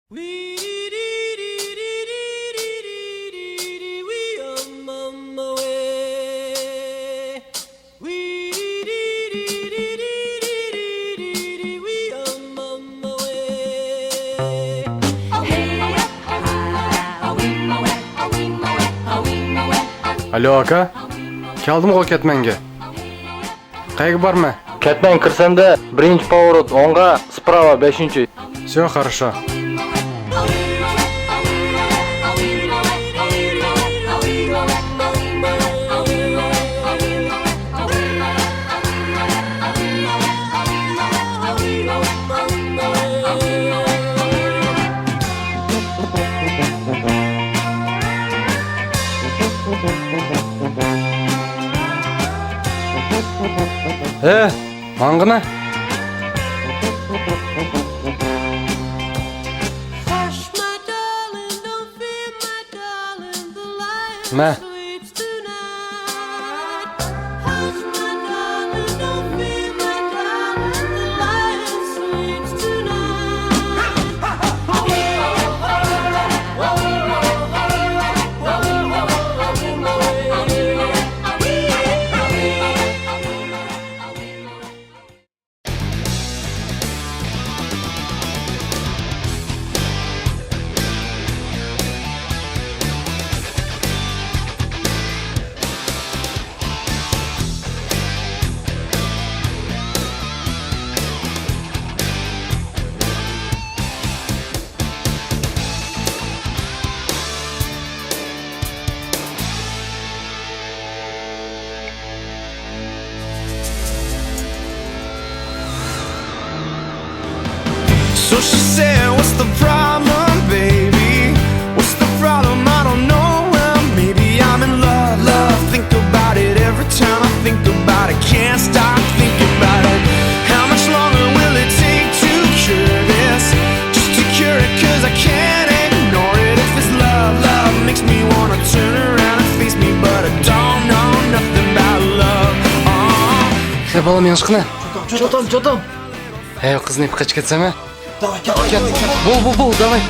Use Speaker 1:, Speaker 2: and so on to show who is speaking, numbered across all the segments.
Speaker 1: Alo aka, keldim g'o Ketmanga. Qayerga borma?
Speaker 2: Ketmang kirsanda birinchi поворот o'ng'a, справа 5-chi.
Speaker 1: Все хорошо. Mang'ina. Ma.
Speaker 3: So she said, what's the problem, baby? What's the problem? I don't know. Well, maybe I'm in love, love. Think about it every time I think about it. Can't stop thinking about it. How much longer will it take to cure this? Just to cure it, cause I can't ignore it. If it's love, love makes me wanna turn around and face me, but I don't know nothing about love.
Speaker 1: Balam yanlışlıkla.
Speaker 2: Что там?
Speaker 1: Kızını ip kaç ketseme.
Speaker 2: Давай,
Speaker 1: Bul, давай.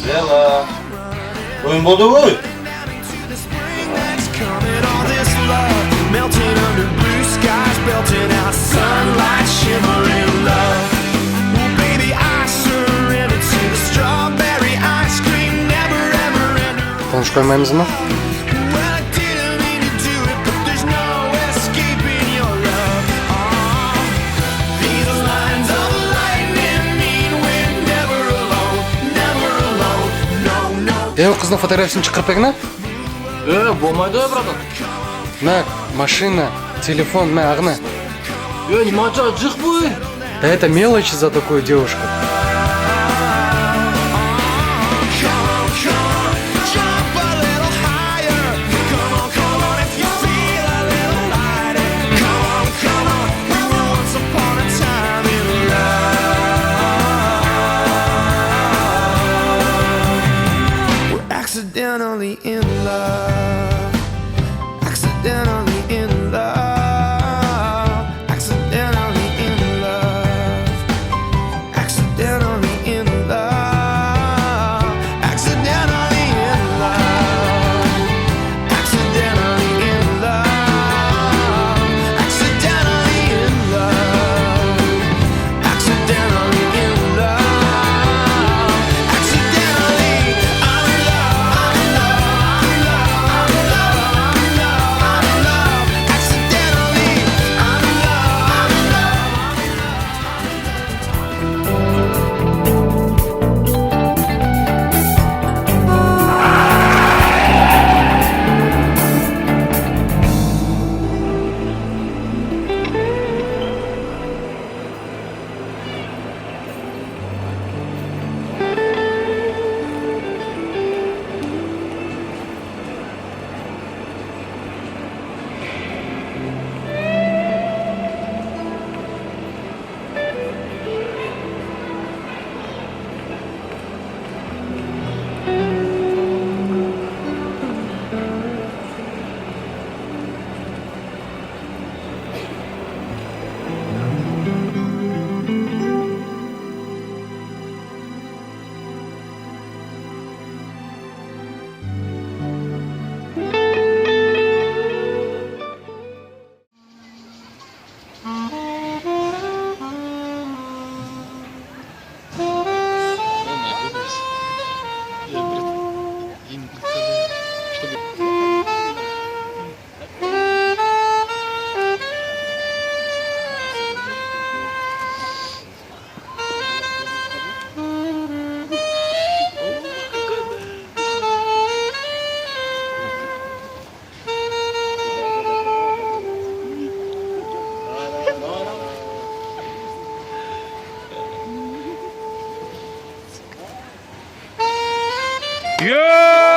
Speaker 2: Bela. Oyun buldu mu?
Speaker 3: Melting under blue skies, belting out sunlight, shimmering love. Well, baby, I surrender to the strawberry ice cream, never ever enter.
Speaker 1: Konuş koymayımız mı?
Speaker 3: Well, I didn't mean to do it, but there's no escaping your love. These lines of lightning mean we're never alone, no.
Speaker 1: Kızın fotoğrafını çıkarıp pekine?
Speaker 2: Болмайды ғой, братан.
Speaker 1: Mak, машина, телефон, агна.
Speaker 2: Нимача, жық бұй.
Speaker 1: Да это мелочи за такую девушку.
Speaker 3: Accidentally in love. Accidentally in love. Accidentally in love. Accidentally.
Speaker 4: Yo!